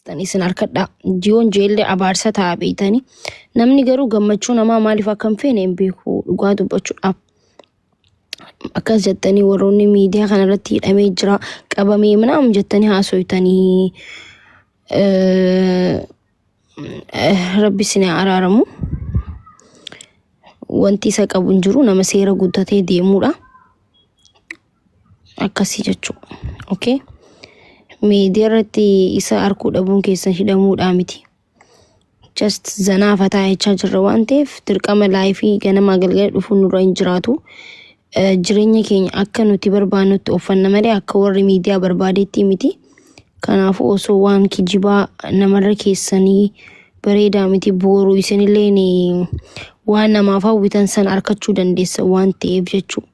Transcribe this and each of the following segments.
keessan isin harkadhaa. Jiyoon jeellee abaarsa ta'a beeytanii. Namni garuu gammachuu namaa maaliif akka hin feene hin beeku dhugaa dubbachuudhaaf. Akkas jettanii warroonni miidiyaa kanarratti hidhamee jira qabamee ምናምን jettanii haasoytanii rabbi isin araaramu. Wanti isa qabu hin jiru nama seera guddatee deemuudha. Akkasii jechuudha. Okay? Miidiyaa irratti isa arkuu dhabuun keessan hidhamuudha miti. Just zanaaf hataa jechaa jirra waan ta'eef dirqama laayifii ganama galgala dhufuun nurra hin jiraatu. Jireenya keenya akka nuti barbaannutti uffanna malee akka warri miidiyaa barbaadetti miti. Kanaafuu osoo waan kijibaa namarra keessanii bareedaa miti booruu isinillee waan namaaf hawwitan san arkachuu dandeessa waan ta'eef jechuudha.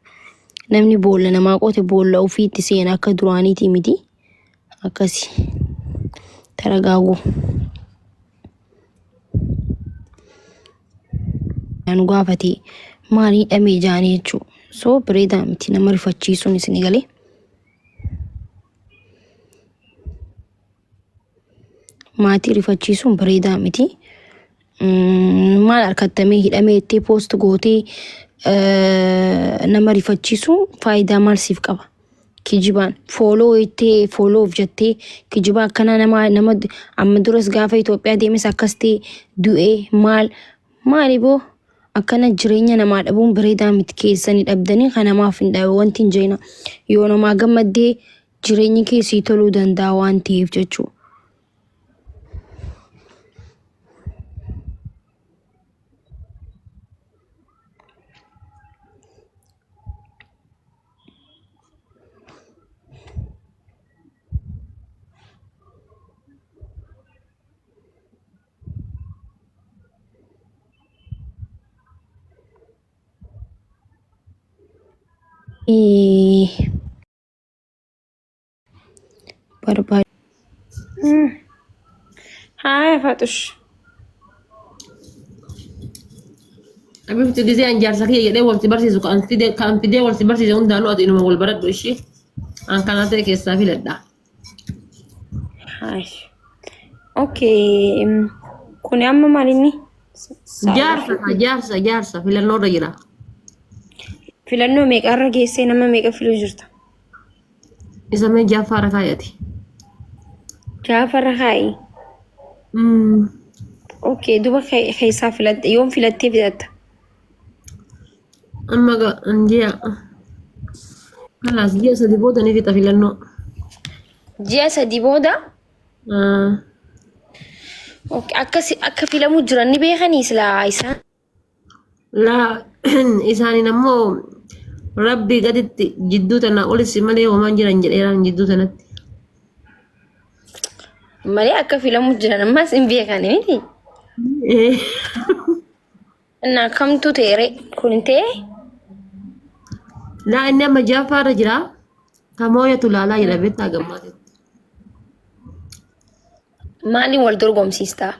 Namni boolla namaa qote boolla ofiitti seena akka duraaniiti miti. Akkasi taragaagu. Anu gaafate maali hidhamee jaanii jechuudha. So bareedaa miti nama rifachiisuun isin galee. Maatii rifachiisuun bareedaa miti. Maal harkattamee hidhamee itti poost gootee nama rifachiisuun faayidaa maal siif qaba? Kijibaan fooloo itti fooloof jettee kijibaa akkana nama amma duras gaafa Itoophiyaa deemes akkas ta'e du'ee maali boo akkana jireenya namaa dhabuun bareedaa miti keessanii dhabdanii kan namaaf hin dhabe wanti hin jeena yoo namaa gammaddee jireenyi keessii toluu danda'a waan ta'eef jechuudha. Barbaad. Hai Fatush. Habibti gisee an jaarsa kiyya jedhee walti barsiisu kan fidee walti barsiise hundaanuu ati inuma wal baradhu ishee an kana ta'e keessaa filadha. Hai. Okay. Kuni amma maalinni? Jaarsa filannoo irra jira. Filannoo meeqarra geessee nama meeqa filuu jirta? Isa mee Jaafaara kaayati. Jaafaara kaayi. Okay, duba keessaa filatte yoom filattee filatta? Amma ji'a. Kalaas ji'a sadii booda ni fixa filannoo. Ji'a sadii booda? Okay, akka filamuu jiran ni beekanii silaa isaan? Laa isaanin ammoo rabbi gaditti jidduu tana olis malee homaan jiran jedheeraan jidduu tanatti. Malee akka filamuu jiran ammas hin beekani miti. Naa kamtu teere kun ta'e? Laa inni amma Jaafaarra jira. Kamooyatu laalaa jira beektaa gammaate. Maaliin wal dorgomsiistaa?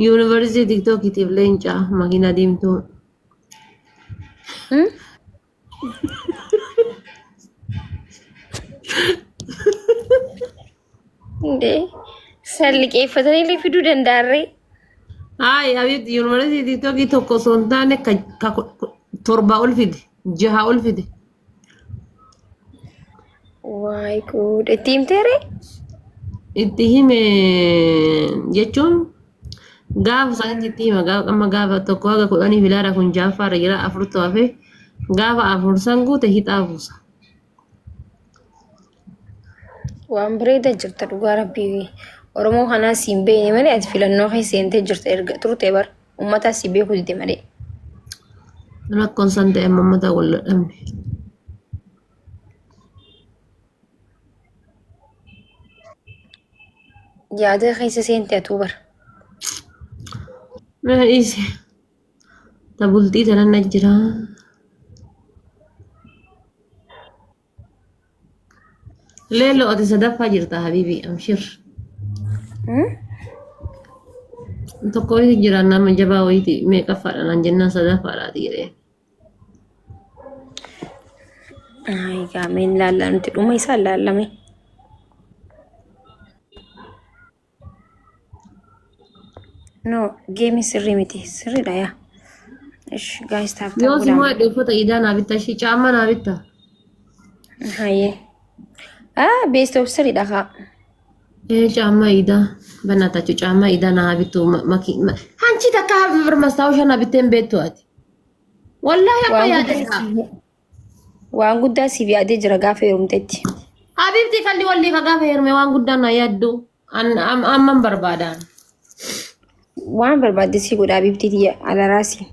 Yuunivarsiitii TikTokitiif leencaa makiinaa diimtuu. Salliqeeffatanii fiduu danda'arree? Hai, habibti yuunivarsiitii TikTokii tokko osoo hin taane torba ol fide, 6 ol fide. Waay good. Itti himteere? Itti hime jechuun gaafa isaanitti itti hima amma gaafa tokko haga 10 filaara kun Jaafaarra jira 4 ta'afe gaafa 4 san guute hixaa buusa. Waan bareeda jirta dhugaa rabbii. Oromoo kanaa siin beekne malee ati filannoo kee seentee jirta erga turte bar ummata si beeku dide malee. Rakkoon san ta'e ummata wal dhabne. Yaada keessa seentee atuu bar. Isi tabultii tanan jira. Leelo ati sadaffaa jirta habibi amshir. Tokko wayiti jira nama jabaa wayiti meeqaffaadha naan jennaan sadaffaadhaati jedhee. Ay gaameen laallaa nuti dhuma isaa laallame. No, geemi sirrii miti. Sirriidha yaa. Ish, gaayis taaftaa Yoo si godhaa. moo uffata iidaa naa bitta ishee caammaa naa bitta. Hayyee. Beest of sirriidha kaa. Caammaa iidaa banaatachu caammaa iidaa naa bittu hanchi takka masታወሻ naa bitteen beektu ati. Wallaahi akka yaadata. Waan guddaa siif yaadee jira gaafa heerumtetti. Habibti kalli walli ka gaafa heerume waan guddaa na yaaddu amman barbaadaan. Waan barbaadde si godhaa bibtiiti alaraasi.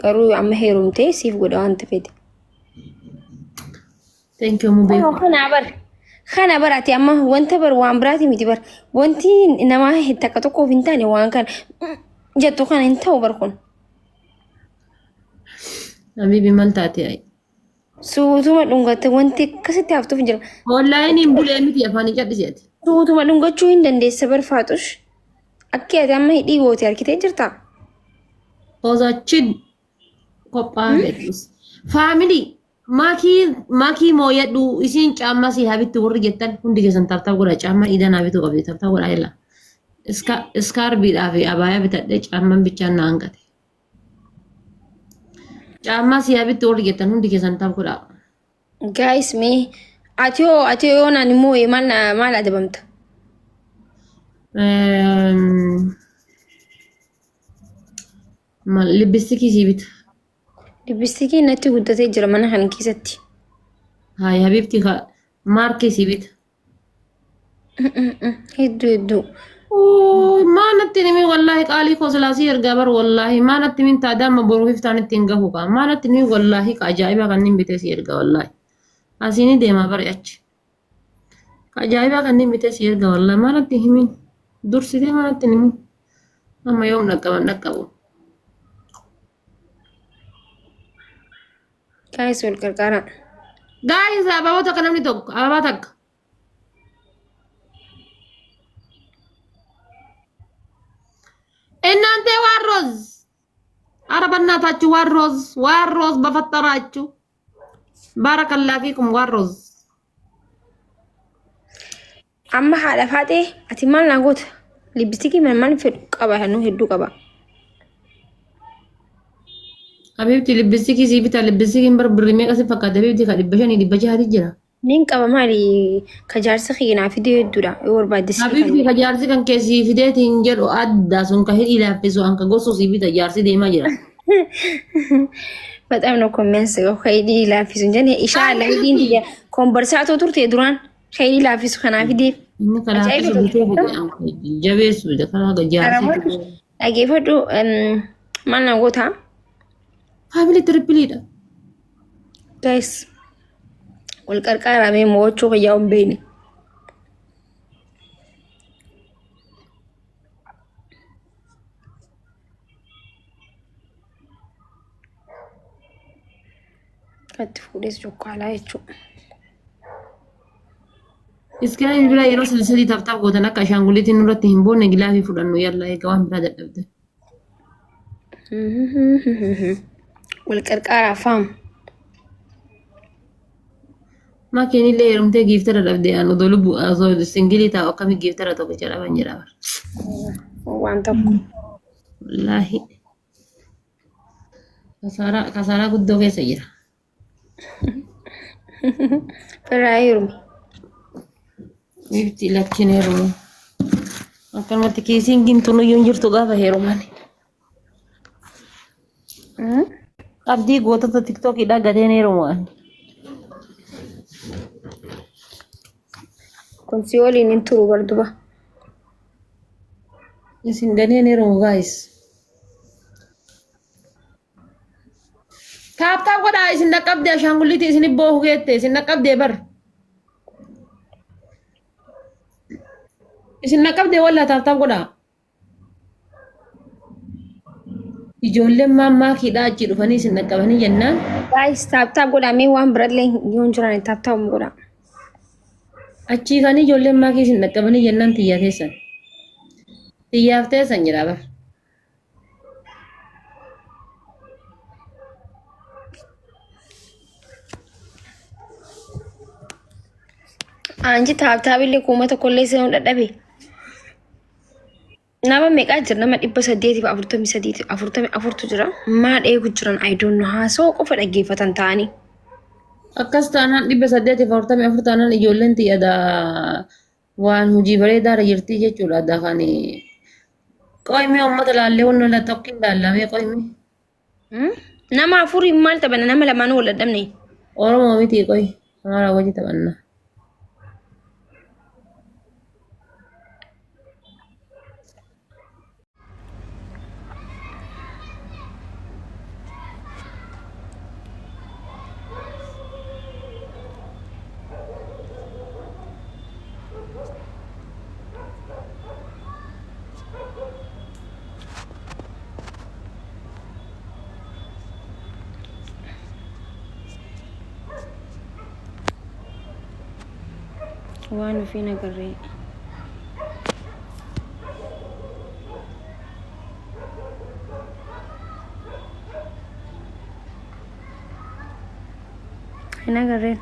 Garuu amma heerumtee siif godha waan tafeeti. Thank you mubee. Kana bar ati amma wanta bar waan biraati miti bar. Wanti namaa takka tokkoof hin taane waan kana jettu kana hin ta'u bar kun. Habibi maal taate ayi. Suutuma dhungatte wanti akkasitti haftuuf jira. Wallaahi niin bulee miti afaan cadhiseeti. Suutuma dhungachuu hin dandeessa bar Faaxush. Akki ati amma hidhii goote harkitee jirta. Ozaachin kophaa beekus. Faamilii maakii mooyadhu isiin caammaa si habitti warri jettan hundi keessan tartaa godha caammaa iidaa naa bituu qabdi tartaa godha illa. Iskaarbiidhaa fi abaayaa bitadhee caammaan bichaan na hanqate. Caammaa si habitti warri jettan hundi keessan tartaa godha. Guys mee ati yoo naan immoo maal adabamta? Libbistikii si bita. Libbistikii natti guddatee jira mana kana keessatti. Hayi habibti maarkii si bita. Hedduu. Maa natti nimi wallaahi qaalii koo silaasii ergaa bar wallaahi maa natti min taada amma boruuf iftaan ittiin gahu kaa maa natti nimi wallaahi ajaa'ibaa kanneen bitee si ergaa wallaahi. Asiini deemaa bari achi. Ajaa'ibaa kanneen bitee si ergaa wallaahi maa natti himin dursitee maa natti nimi amma yoom dhaqqabu. Guys wal qarqara. Guys ababoota akka namni tokko ababaa takka. እናንተ ዋሮዝ አረ በእናታችሁ ዋሮዝ በፈጠራችሁ ባረከላ ፊኩም ዋሮዝ አማ ሀለ ፋጤ አቲ ማል ናጎት ሊፕስቲክ ማን ፈድ ቀባ ነው ሄዱ ቀባ አቤብቲ ሊፕስቲክ ሲቢታ ሊፕስቲክ በርብር የሚያቀስ ፈቃደ አቤብቲ ከልበሸን ሊበጃት ይጅራ ኒን ቀባ ማሊ ከጃርስ ኺና ፊዲዮ ዱራ ወርባዲስ አቤብቲ ከጃርስ ከን ከሲ ፊዴት እንጀል አዳሱን ከሄድ ይላፍሱ አንከ ጎሶ ሲቢታ ጃርስ ዴማ ጅራ በጣም ነው ኮሜንስገው ኸይዲ ይላፍሱ እንጀ ኢንሻአላህ ሂዲ እንዲያ ኮንቨርሳቶ ቱርቴ ዱራን ኸይዲ ይላፍሱ ከና ፊዲ ጀቤሱ ደከና ጃርስ አጌፈዱ ማን ናጎታ ፋሚሊ ትሪፕሊዳ guys wal qarqara me mocho yaawun beeni kat fudes chokkala jechu iskaan bila yeroo silsilii taftaaf gootan akka ashaanguliitiin nurratti hin boonne gilaafii fudhannu yalla egaa waan biraa dadhabde wal qarqara faam Makini le rumte giftara dabde anu dolu bu azo singili ta akami giftara to bicara banjira bar. Wantap. Wallahi. Kasara guddo ke sayira. Perairum. Gifti lakchine rum. Akan mati kising gintunu yunjir to gafa herumani. Abdi gota to TikTok ida gadene ruman. Consioli in turu barduba. Isin gadene rum guys. Tap wada isin nakab de ashanguliti isin bohu gete isin nakab de bar. Isin nakab de wala tap wada. Ijoolleen mammaa kiidhaa achi dhufanii isin dhaqqabanii jennaan. Guys tap godhamee waan biradlee yoon jiran tap godha. Achii kan ijoolleen maakii isin dhaqqabanii jennaan xiyyaa teessan. Xiyyaaf teessan jira bar. Anji tap illee kuuma tokkollee isa hin dadhabe. Nama meeqa jira? Nama 848 44 jira. Maal eegu jiran I don't know. Haasoo qofa dhaggeeffatan ta'anii. Akkas taanaan 844 taanaan ijoolleen xiyyaada waan hojii bareedaarra jirti jechuudha adda kan qoyme uummata laallee wanna la tokkin laallamee qoyme Nama afurii maal taphanna? Nama lamaan wal dadhabne. Oromoo miti qoy maara wajji taphanna. Waan ofii nagarree. Hin agarreen.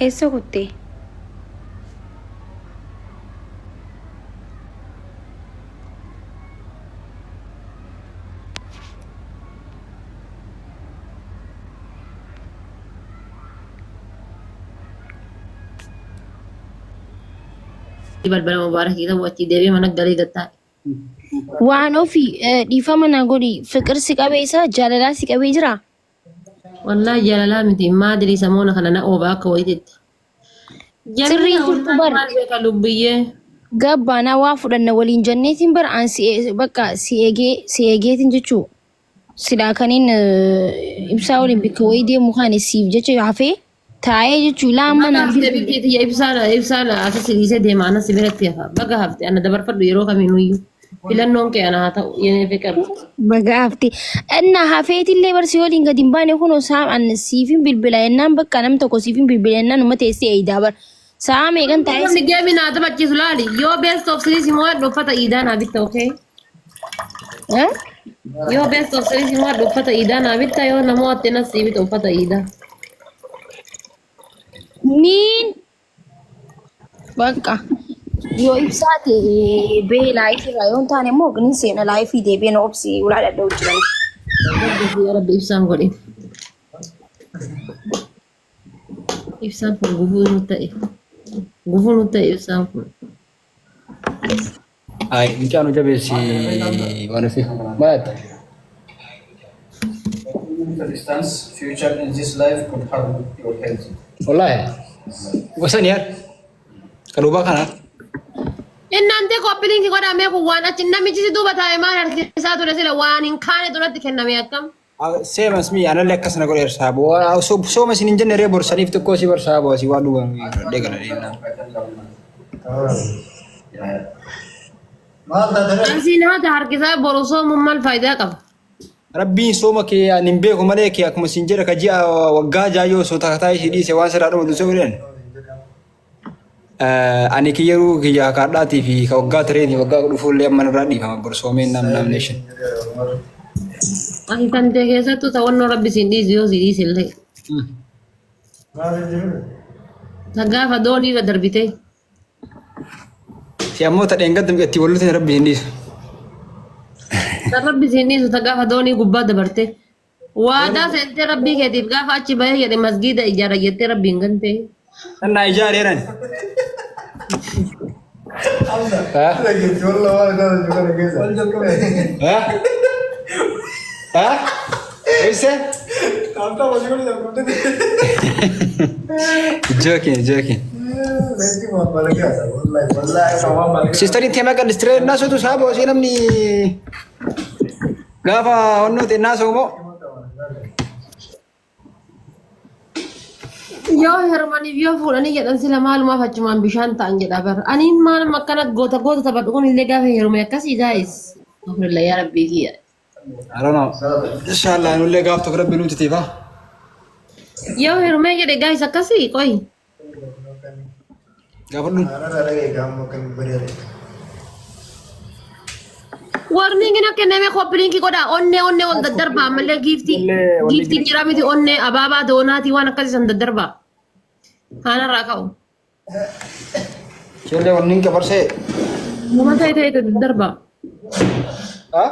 Eessa kuttee? Balbala mubaarak kita wajji deebi'ee mana galii gattaa. Waan ofii dhiifama na godhi. Fiqir si qabee isa jaalalaa si qabee jira? Wallahi jaalalaa miti maadiri samoona kana na oobaa akka wayititti. Sirrii turtu bar. Maal beeka lubbiyyee. Gabbaanaa waa fudhanna waliin jenneetiin bar aan bakka si eegeetiin jechuu. Silaa kaniin ibsaa waliin bikka wayii deemu kaan siif jecha hafee taa'ee jechuu laama naaf. Ibsaala akka siriisee deema ana si biratti hafa. Baga hafte ana dabarfadhu yeroo kamiinuyyuu. Filannoon kee ana haa ta'u yenee fi qabu. Baga hafte. Inna hafeetillee barsi waliin gadi hin baane kunoo saam siifin bilbila yennaan bakka nam tokko siifin bilbila yennaan uma teessee eeyidaa bar. Saa meeqan taa'ee. Namni geemi naa taphachiisu laali yoo best of series immoo uffata iidaa naa bitta okee. Yoo best of series immoo uffata iidaa naa bitta yoo namoo attee nas sii bitta uffata iidaa. Niin bakka yoo ibsaate bee laayifii irraa yoo taane immoo ogni seena laayifii deebiin obsi ulaa dhadha'u jiran. Rabbi ibsaan godhe. Ibsaan kun gufuu nu ta'e. Gufuu nu ta'e ibsaan kun. Ay, mucaan nu jabeessi waan fi maal? For instance, future in this life could harm your health. Wallahi. Gosa ni yaar. Kadubaa kana. Innante koppiliinki godhamee kun waan achi namichi si duuba taa'e maal harkisaa ture sila waan hin kaane duratti kenname akkam. Seemas mi anallee akkas na godheer saaboo. Sooma isin hin jenne ree borsaniif xiqqoo si bar saaboo si waan dhugan deegala deemnaa. Ansiin haata harkisaa boru soomuun maal faayidaa qaba? Rabbiin sooma kee ani hin beeku malee kee akkuma isin jedha ka ji'a waggaa jaayyoo soo takataa ishii dhiise waan sirraa dhumu dusee godhan. Ani kiyyaruu kiyyaa kaadhaatii fi ka waggaa tareetii waggaa dhufuullee amma irraa dhiifama borsoomeen naamneeshin. Ani kan ta'e keessattuu ta'annoo rabbi siin dhiisu yoo si dhiise illee. Gaafa doonii irra darbitee. Si ammoo tadheen gadda miidhatti walluutiin rabbi siin dhiisu. Rabbi siin dhiisu gaafa doonii gubbaa dabarte. Waadaa seentee rabbii keetiif gaafa achi bahee jedhe masgiida ijaara jettee rabbiin gantee. Annaa ijaareeran. Joking. Sister ini tema kan distract naso tu sabo si namni gafa onno te naso mo. Yoo hermaniif yoo fuudhanii jedhan sila maalumaaf achumaan bishaan ta'an jedha bar. Aniin maalum akkana goota taphadhu kun illee gaafa heerume akkasii gaa'is. Alhamdulillah yaa rabbii kiyya. I don't know. Inshallah nulle gaaf tokko rabbi nuti tiifa. Yoo heerume jedhe gaa'is akkasii qoy. Gaafa dhun. Warning ina kenname koppiliinki godha onne ol daddarbaa ammallee giiftiin jira miti onne abaabaa doonaatii waan akkasii san daddarbaa. Haanarraa ka'u. Ijoollee wanniin qabarsee. Mama ta'e darba. Ha?